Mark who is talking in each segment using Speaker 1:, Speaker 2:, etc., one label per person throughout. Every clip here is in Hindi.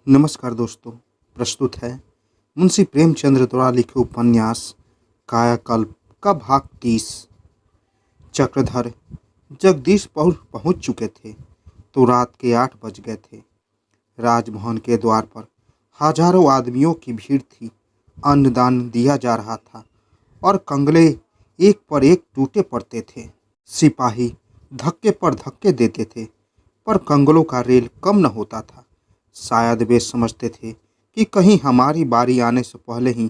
Speaker 1: नमस्कार दोस्तों। प्रस्तुत है मुंशी प्रेमचंद्र द्वारा लिखे उपन्यास कायाकल्प का भाग 30। चक्रधर जगदीशपुर पहुंच चुके थे तो रात के 8 बज गए थे। राजभवन के द्वार पर हजारों आदमियों की भीड़ थी। अन्नदान दिया जा रहा था और कंगले एक पर एक टूटे पड़ते थे। सिपाही धक्के पर धक्के देते थे पर कंगलों का रेल कम न होता था। शायद वे समझते थे कि कहीं हमारी बारी आने से पहले ही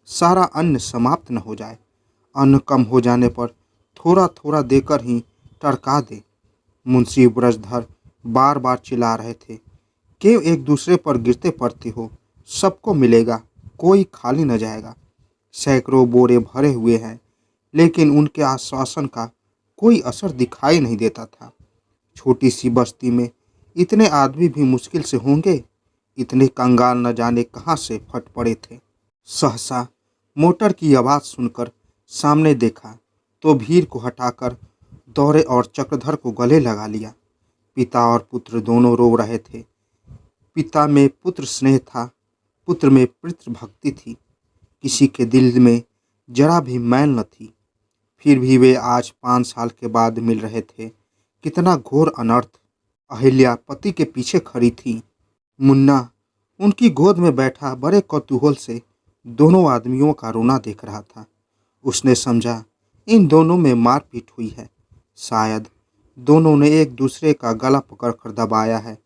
Speaker 1: सारा अन्न समाप्त न हो जाए। अन्न कम हो जाने पर थोड़ा थोड़ा देकर ही टरका दे। मुंशी ब्रजधर बार बार चिल्ला रहे थे कि एक दूसरे पर गिरते पड़ते हो, सबको मिलेगा, कोई खाली न जाएगा। सैकड़ों बोरे भरे हुए हैं लेकिन उनके आश्वासन का कोई असर दिखाई नहीं देता था। छोटी सी बस्ती में इतने आदमी भी मुश्किल से होंगे। इतने कंगाल न जाने कहाँ से फट पड़े थे। सहसा मोटर की आवाज़ सुनकर सामने देखा तो भीड़ को हटाकर दौड़े और चक्रधर को गले लगा लिया। पिता और पुत्र दोनों रो रहे थे। पिता में पुत्र स्नेह था, पुत्र में पितृभक्ति थी। किसी के दिल में जरा भी मैल न थी। फिर भी वे आज 5 साल के बाद मिल रहे थे। कितना घोर अनर्थ। अहिल्या पति के पीछे खड़ी थी। मुन्ना उनकी गोद में बैठा बड़े कौतूहल से दोनों आदमियों का रोना देख रहा था। उसने समझा इन दोनों में मारपीट हुई है। शायद दोनों ने एक दूसरे का गला पकड़कर दबाया है,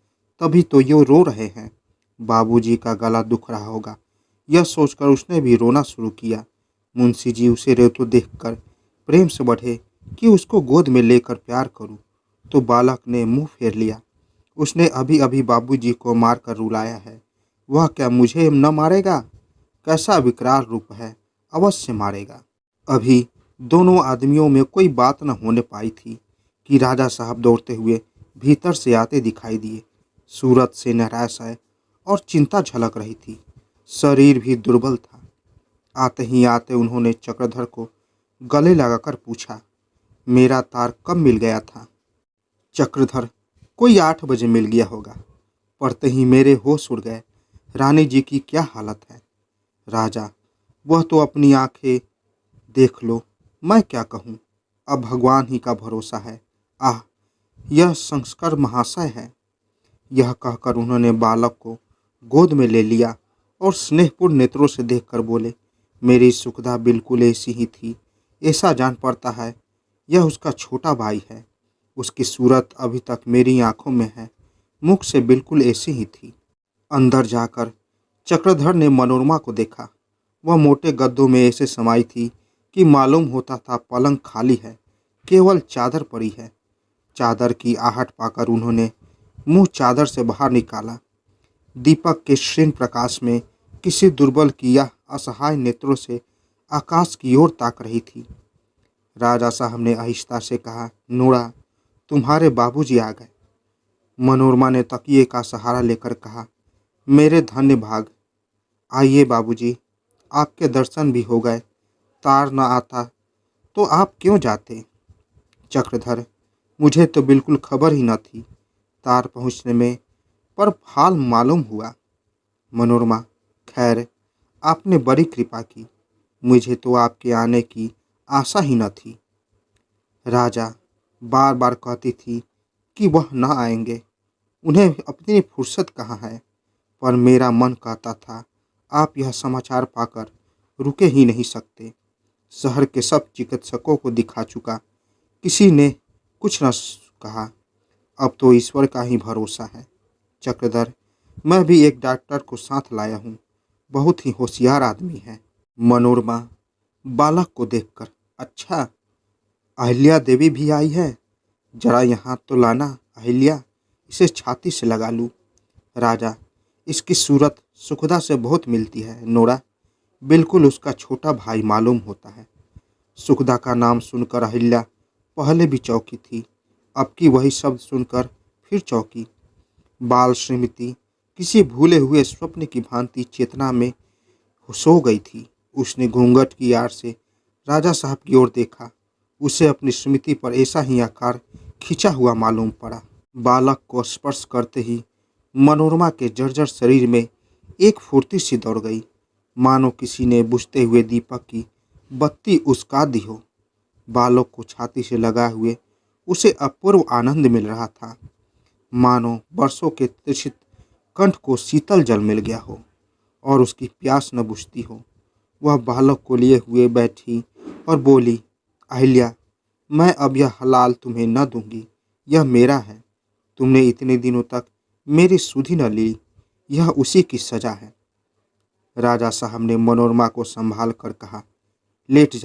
Speaker 1: तभी तो ये रो रहे हैं। बाबूजी का गला दुख रहा होगा, यह सोचकर उसने भी रोना शुरू किया। मुंशी जी उसे रोते देखकर प्रेम से बढ़े कि उसको गोद में लेकर प्यार करूं, तो बालक ने मुंह फेर लिया। उसने अभी अभी बाबूजी को मारकर रुलाया है, वह क्या मुझे न मारेगा? कैसा विकराल रूप है, अवश्य मारेगा। अभी दोनों आदमियों में कोई बात न होने पाई थी कि राजा साहब दौड़ते हुए भीतर से आते दिखाई दिए। सूरत से निराश है और चिंता झलक रही थी। शरीर भी दुर्बल था। आते ही आते उन्होंने चक्रधर को गले लगाकर पूछा, मेरा तार कब मिल गया था? चक्रधर, कोई 8 बजे मिल गया होगा। पढ़ते ही मेरे होश उड़ गए। रानी जी की क्या हालत है? राजा, वह तो अपनी आंखें देख लो, मैं क्या कहूँ। अब भगवान ही का भरोसा है। आह, यह संस्कार महाशय है। यह कहकर उन्होंने बालक को गोद में ले लिया और स्नेहपूर्ण नेत्रों से देखकर बोले, मेरी सुखदा बिल्कुल ऐसी ही थी। ऐसा जान पड़ता है यह उसका छोटा भाई है। उसकी सूरत अभी तक मेरी आंखों में है, मुख से बिल्कुल ऐसी ही थी। अंदर जाकर चक्रधर ने मनोरमा को देखा। वह मोटे गद्दों में ऐसे समाई थी कि मालूम होता था पलंग खाली है, केवल चादर पड़ी है। चादर की आहट पाकर उन्होंने मुंह चादर से बाहर निकाला। दीपक के क्षीण प्रकाश में किसी दुर्बल की यह असहाय नेत्रों से आकाश की ओर ताक रही थी। राजा साहब ने आहिस्ता से कहा, नूरा, तुम्हारे बाबूजी आ गए। मनोरमा ने तकिए का सहारा लेकर कहा, मेरे धन्य भाग। आइए बाबूजी, आपके दर्शन भी हो गए। तार न आता तो आप क्यों जाते? चक्रधर, मुझे तो बिल्कुल खबर ही न थी तार पहुंचने में, पर हाल मालूम हुआ। मनोरमा, खैर, आपने बड़ी कृपा की। मुझे तो आपके आने की आशा ही न थी। राजा बार बार कहती थी कि वह न आएंगे, उन्हें अपनी फुर्सत कहाँ है, पर मेरा मन कहता था आप यह समाचार पाकर रुके ही नहीं सकते। शहर के सब चिकित्सकों को दिखा चुका, किसी ने कुछ न कहा। अब तो ईश्वर का ही भरोसा है। चक्रधर, मैं भी एक डॉक्टर को साथ लाया हूँ, बहुत ही होशियार आदमी है। मनोरमा बालक को देखकर, अच्छा, अहिल्या देवी भी आई है? जरा यहाँ तो लाना अहिल्या, इसे छाती से लगा लूँ। राजा, इसकी सूरत सुखदा से बहुत मिलती है नोरा, बिल्कुल उसका छोटा भाई मालूम होता है। सुखदा का नाम सुनकर अहिल्या पहले भी चौंकी थी, अब की वही शब्द सुनकर फिर चौंकी। बाल श्रीमती किसी भूले हुए स्वप्न की भांति चेतना में सो गई थी। उसने घूंघट की आड़ से राजा साहब की ओर देखा। उसे अपनी स्मृति पर ऐसा ही आकार खिंचा हुआ मालूम पड़ा। बालक को स्पर्श करते ही मनोरमा के जर्जर शरीर में एक फुर्ती सी दौड़ गई, मानो किसी ने बुझते हुए दीपक की बत्ती उस्का दी हो। बालक को छाती से लगाए हुए उसे अपूर्व आनंद मिल रहा था, मानो वर्षों के तृषित कंठ को शीतल जल मिल गया हो और उसकी प्यास न बुझती हो। वह बालक को लिए हुए बैठी और बोली, अहिल्या, मैं अब यह हलाल तुम्हें न दूंगी, यह मेरा है। तुमने इतने दिनों तक मेरी सुधि न ली, यह उसी की सजा है। राजा साहब ने मनोरमा को संभाल कर कहा, लेट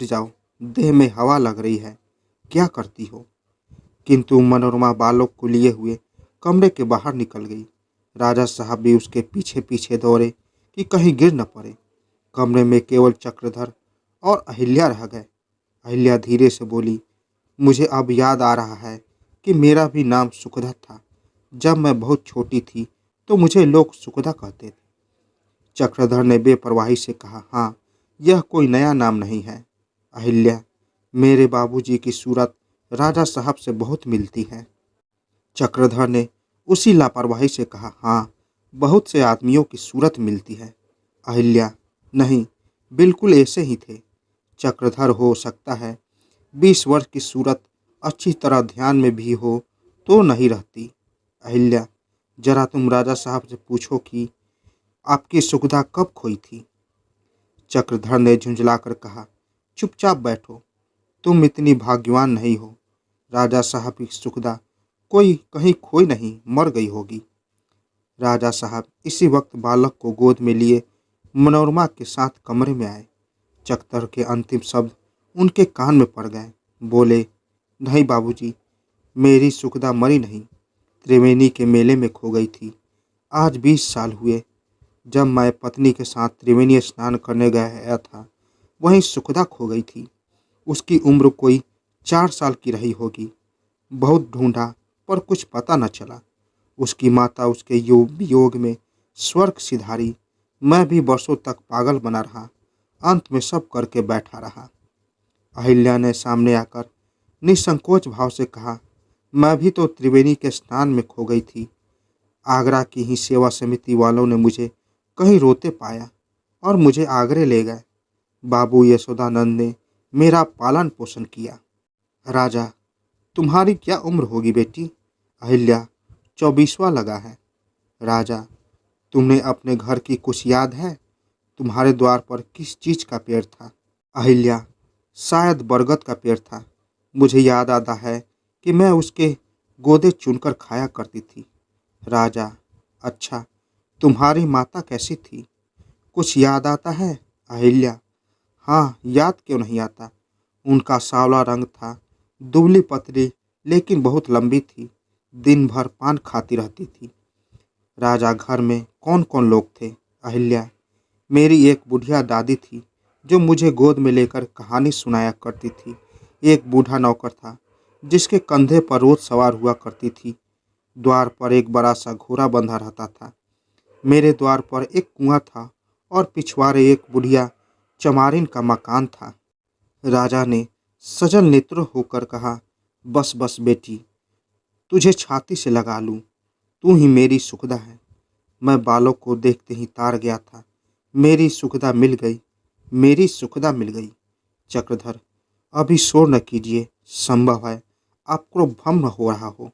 Speaker 1: जाओ, देह में हवा लग रही है, क्या करती हो। किंतु मनोरमा बालक को लिए हुए कमरे के बाहर निकल गई। राजा साहब भी उसके पीछे पीछे दौड़े कि कहीं गिर न पड़े। कमरे में केवल चक्रधर और अहिल्या रह गए। अहिल्या धीरे से बोली, मुझे अब याद आ रहा है कि मेरा भी नाम सुखदा था। जब मैं बहुत छोटी थी तो मुझे लोग सुखदा कहते थे। चक्रधर ने बेपरवाही से कहा, हाँ, यह कोई नया नाम नहीं है अहिल्या, मेरे बाबूजी की सूरत राजा साहब से बहुत मिलती है। चक्रधर ने उसी लापरवाही से कहा, हाँ, बहुत से आदमियों की सूरत मिलती है अहिल्या, नहीं, बिल्कुल ऐसे ही थे। चक्रधर, हो सकता है 20 वर्ष की सूरत अच्छी तरह ध्यान में भी हो तो नहीं रहती। अहिल्या, जरा तुम राजा साहब से पूछो कि आपकी सुखदा कब खोई थी। चक्रधर ने झुंझलाकर कहा, चुपचाप बैठो, तुम इतनी भाग्यवान नहीं हो। राजा साहब की सुखदा कोई कहीं खोई नहीं, मर गई होगी। राजा साहब इसी वक्त बालक को गोद में लिए मनोरमा के साथ कमरे में आए। चक्रधर के अंतिम शब्द उनके कान में पड़ गए। बोले, नहीं बाबूजी, मेरी सुखदा मरी नहीं, त्रिवेणी के मेले में खो गई थी। आज 20 साल हुए। जब मैं पत्नी के साथ त्रिवेणी स्नान करने गया था, वहीं सुखदा खो गई थी। उसकी उम्र कोई 4 साल की रही होगी। बहुत ढूंढा पर कुछ पता न चला। उसकी माता उसके वियोग में स्वर्ग सिधारी। मैं भी वर्षों तक पागल बना रहा, अंत में सब करके बैठा रहा। अहिल्या ने सामने आकर निसंकोच भाव से कहा, मैं भी तो त्रिवेणी के स्नान में खो गई थी। आगरा की ही सेवा समिति वालों ने मुझे कहीं रोते पाया और मुझे आगरे ले गए। बाबू यशोदानंद ने मेरा पालन पोषण किया। राजा, तुम्हारी क्या उम्र होगी बेटी। अहिल्या, 24वां लगा है। राजा, तुमने अपने घर की कुछ याद है। तुम्हारे द्वार पर किस चीज का पेड़ था। अहिल्या, शायद बरगद का पेड़ था। मुझे याद आता है कि मैं उसके गोदे चुनकर खाया करती थी। राजा, अच्छा, तुम्हारी माता कैसी थी, कुछ याद आता है। अहिल्या, हाँ, याद क्यों नहीं आता। उनका सांवला रंग था, दुबली पतली लेकिन बहुत लंबी थी, दिन भर पान खाती रहती थी। राजा, घर में कौन कौन लोग थे। अहिल्या, मेरी एक बुढ़िया दादी थी जो मुझे गोद में लेकर कहानी सुनाया करती थी। एक बूढ़ा नौकर था जिसके कंधे पर रोज सवार हुआ करती थी। द्वार पर एक बड़ा सा घोड़ा बंधा रहता था। मेरे द्वार पर एक कुआं था और पिछवाड़े एक बुढ़िया चमारिन का मकान था। राजा ने सजल नेत्र होकर कहा, बस बस बेटी, तुझे छाती से लगा लूं, तू ही मेरी सुखदा है। मैं बालक को देखते ही तार गया था। मेरी सुखदा मिल गई, मेरी सुखदा मिल गई। चक्रधर, अभी शोर न कीजिए, संभव है आपको भ्रम हो रहा हो।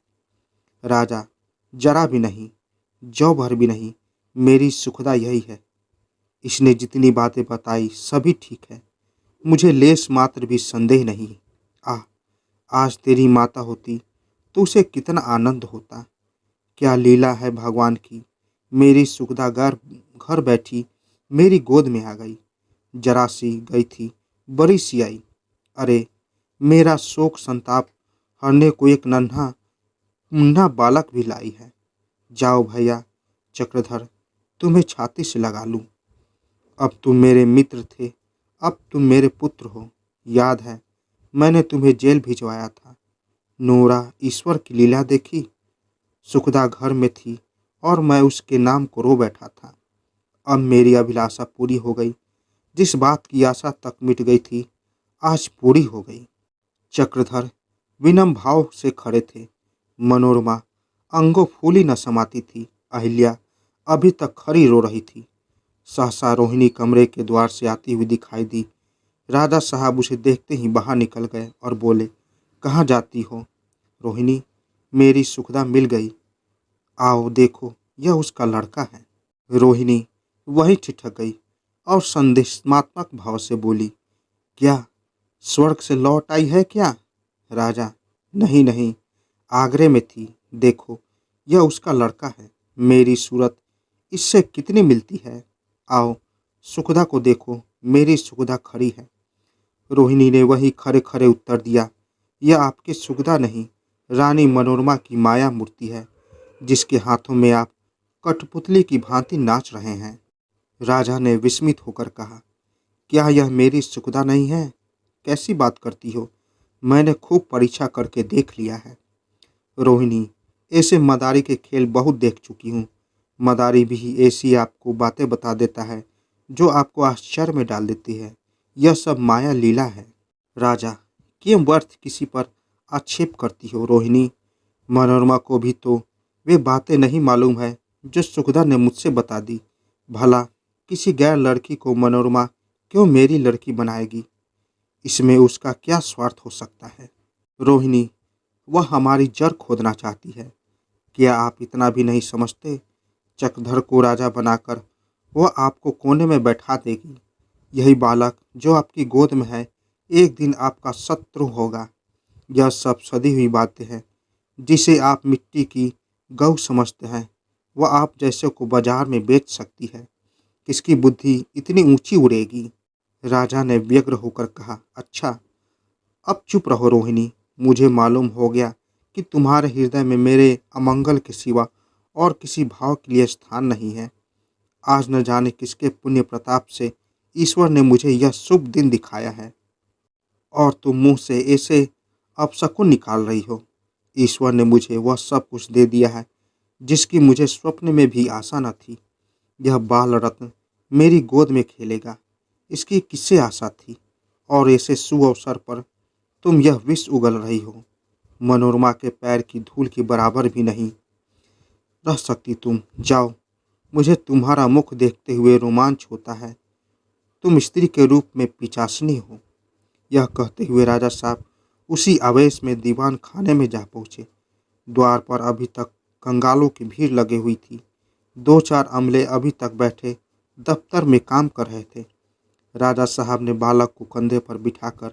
Speaker 1: राजा, जरा भी नहीं, जौ भर भी नहीं, मेरी सुखदा यही है। इसने जितनी बातें बताई सभी ठीक है, मुझे लेश मात्र भी संदेह नहीं। आह, आज तेरी माता होती तो उसे कितना आनंद होता। क्या लीला है भगवान की। मेरी सुखदा घर बैठी मेरी गोद में आ गई। जरा सी गई थी, बड़ी सी आई। अरे, मेरा शोक संताप हरने को एक नन्हा मुन्ना बालक भी लाई है। जाओ भैया चक्रधर, तुम्हें छाती से लगा लूं। अब तुम मेरे मित्र थे, अब तुम मेरे पुत्र हो। याद है मैंने तुम्हें जेल भिजवाया था। नोरा, ईश्वर की लीला देखी। सुखदा घर में थी और मैं उसके नाम को रो बैठा था। अब मेरी अभिलाषा पूरी हो गई। जिस बात की आशा तक मिट गई थी, आज पूरी हो गई। चक्रधर विनम्र भाव से खड़े थे। मनोरमा अंगों फूली न समाती थी। अहिल्या अभी तक खड़ी रो रही थी। सहसा रोहिणी कमरे के द्वार से आती हुई दिखाई दी। राजा साहब उसे देखते ही बाहर निकल गए और बोले, कहाँ जाती हो? रोहिणी, मेरी सुखदा मिल गई, आओ देखो, यह उसका लड़का है। रोहिणी वही ठिठक गई और संदेशात्मक भाव से बोली, क्या स्वर्ग से लौट आई है क्या? राजा, नहीं नहीं, आगरे में थी। देखो, यह उसका लड़का है। मेरी सूरत इससे कितनी मिलती है। आओ सुखदा को देखो, मेरी सुखदा खड़ी है। रोहिणी ने वही खड़े खड़े उत्तर दिया, यह आपकी सुखदा नहीं, रानी मनोरमा की माया मूर्ति है, जिसके हाथों में आप कठपुतली की भांति नाच रहे हैं। राजा ने विस्मित होकर कहा, क्या यह मेरी सुखदा नहीं है? कैसी बात करती हो? मैंने खूब परीक्षा करके देख लिया है। रोहिणी, ऐसे मदारी के खेल बहुत देख चुकी हूँ। मदारी भी ऐसी आपको बातें बता देता है जो आपको आश्चर्य में डाल देती है। यह सब माया लीला है। राजा, क्यों व्यर्थ किसी पर आक्षेप करती हो रोहिणी? मनोरमा को भी तो वे बातें नहीं मालूम है जो सुखदा ने मुझसे बता दी। भला किसी गैर लड़की को मनोरमा क्यों मेरी लड़की बनाएगी? इसमें उसका क्या स्वार्थ हो सकता है? रोहिणी, वह हमारी जड़ खोदना चाहती है। क्या आप इतना भी नहीं समझते? चक्रधर को राजा बनाकर वह आपको कोने में बैठा देगी। यही बालक जो आपकी गोद में है एक दिन आपका शत्रु होगा। यह सब सदी हुई बातें हैं जिसे आप मिट्टी की गऊ समझते हैं, वह आप जैसे को बाजार में बेच सकती है। किसकी बुद्धि इतनी ऊंची उड़ेगी? राजा ने व्यग्र होकर कहा, अच्छा, अब चुप रहो रोहिणी। मुझे मालूम हो गया कि तुम्हारे हृदय में मेरे अमंगल के सिवा और किसी भाव के लिए स्थान नहीं है। आज न जाने किसके पुण्य प्रताप से ईश्वर ने मुझे यह शुभ दिन दिखाया है और तुम मुंह से ऐसे अपशकुन निकाल रही हो। ईश्वर ने मुझे वह सब कुछ दे दिया है जिसकी मुझे स्वप्न में भी आशा न थी। यह बाल रत्न मेरी गोद में खेलेगा, इसकी किससे आशा थी? और ऐसे शुभ अवसर पर तुम यह विष उगल रही हो। मनोरमा के पैर की धूल के बराबर भी नहीं रह सकती तुम। जाओ, मुझे तुम्हारा मुख देखते हुए रोमांच होता है। तुम स्त्री के रूप में पिचासनी हो। यह कहते हुए राजा साहब उसी आवेश में दीवान खाने में जा पहुँचे। द्वार पर अभी तक कंगालों की भीड़ लगी हुई थी। दो चार अमले अभी तक बैठे दफ्तर में काम कर रहे थे। राजा साहब ने बालक को कंधे पर बिठाकर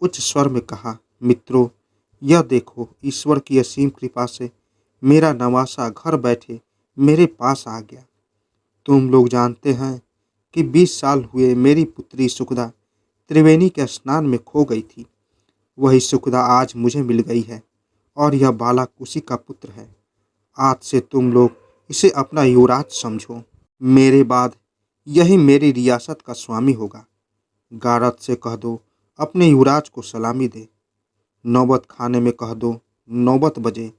Speaker 1: उच्च स्वर में कहा, मित्रों, यह देखो, ईश्वर की असीम कृपा से मेरा नवासा घर बैठे मेरे पास आ गया। तुम लोग जानते हैं कि 20 साल हुए मेरी पुत्री सुखदा त्रिवेणी के स्नान में खो गई थी। वही सुखदा आज मुझे मिल गई है और यह बालक उसी का पुत्र है। आज से तुम लोग इसे अपना युवराज समझो। मेरे बाद यही मेरी रियासत का स्वामी होगा। गारद से कह दो अपने युवराज को सलामी दे। नौबत खाने में कह दो 9 बजे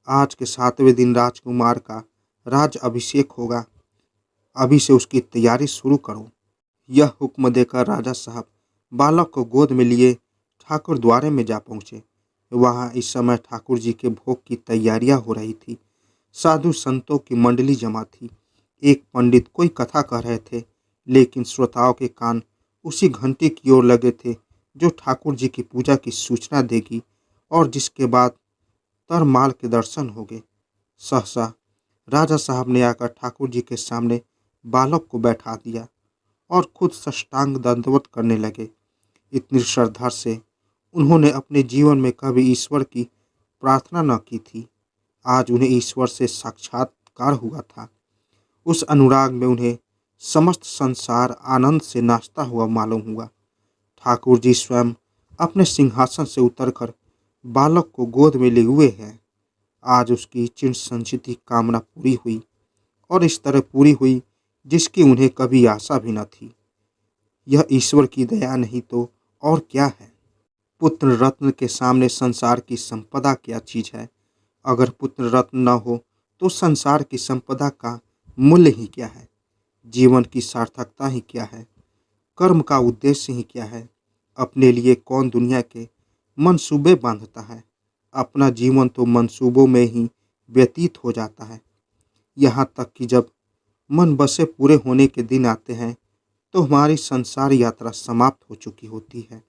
Speaker 1: आज के 7वें दिन राजकुमार का राज अभिषेक होगा। अभी से उसकी तैयारी शुरू करो। यह हुक्म देकर राजा साहब बालक को गोद में लिए ठाकुर द्वारे में जा पहुँचे। वहाँ इस समय ठाकुर जी के भोग की तैयारियां हो रही थी। साधु संतों की मंडली जमा थी। एक पंडित कोई कथा कह रहे थे, लेकिन श्रोताओं के कान उसी घंटी की ओर लगे थे जो ठाकुर जी की पूजा की सूचना देगी और जिसके बाद तरमाल के दर्शन होंगे। सहसा राजा साहब ने आकर ठाकुर जी के सामने बालक को बैठा दिया और खुद साष्टांग दंडवत करने लगे। इतनी श्रद्धा से उन्होंने अपने जीवन में कभी ईश्वर की प्रार्थना न की थी। आज उन्हें ईश्वर से साक्षात्कार हुआ था। उस अनुराग में उन्हें समस्त संसार आनंद से नाचता हुआ मालूम हुआ। ठाकुर जी स्वयं अपने सिंहासन से उतरकर बालक को गोद में लिए हुए हैं। आज उसकी चिर संचित कामना पूरी हुई और इस तरह पूरी हुई जिसकी उन्हें कभी आशा भी न थी। यह ईश्वर की दया नहीं तो और क्या है? पुत्र रत्न के सामने संसार की संपदा क्या चीज है? अगर पुत्र रत्न न हो तो संसार की संपदा का मूल्य ही क्या है? जीवन की सार्थकता ही क्या है? कर्म का उद्देश्य ही क्या है? अपने लिए कौन दुनिया के मंसूबे बांधता है? अपना जीवन तो मंसूबों में ही व्यतीत हो जाता है। यहाँ तक कि जब मन बसे पूरे होने के दिन आते हैं तो हमारी संसार यात्रा समाप्त हो चुकी होती है।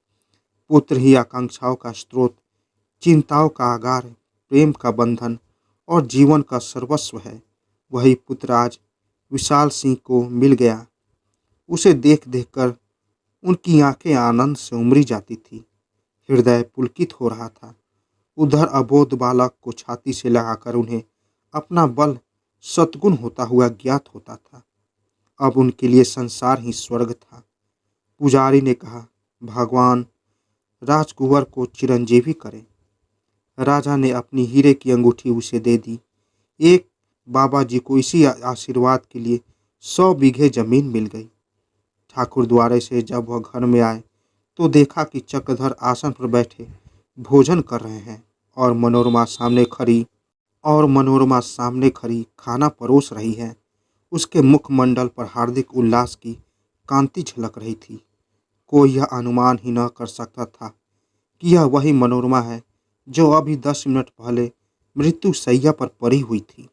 Speaker 1: पुत्र ही आकांक्षाओं का स्रोत, चिंताओं का आगार, प्रेम का बंधन और जीवन का सर्वस्व है। वही पुत्र आज विशाल सिंह को मिल गया। उसे देख देख कर उनकी आंखें आनंद से उमड़ी जाती थी। हृदय पुलकित हो रहा था। उधर अबोध बालक को छाती से लगाकर उन्हें अपना बल सद्गुण होता हुआ ज्ञात होता था। अब उनके लिए संसार ही स्वर्ग था। पुजारी ने कहा, भगवान राजकुंवर को चिरंजीवी करें। राजा ने अपनी हीरे की अंगूठी उसे दे दी। एक बाबा जी को इसी आशीर्वाद के लिए 100 बीघे जमीन मिल गई। ठाकुर द्वारे से जब वह घर में आए तो देखा कि चक्रधर आसन पर बैठे भोजन कर रहे हैं और मनोरमा सामने खड़ी खाना परोस रही है। उसके मुखमंडल पर हार्दिक उल्लास की कांति झलक रही थी। कोई यह अनुमान ही न कर सकता था कि यह वही मनोरमा है जो अभी 10 मिनट पहले मृत्यु शैया पर पड़ी हुई थी।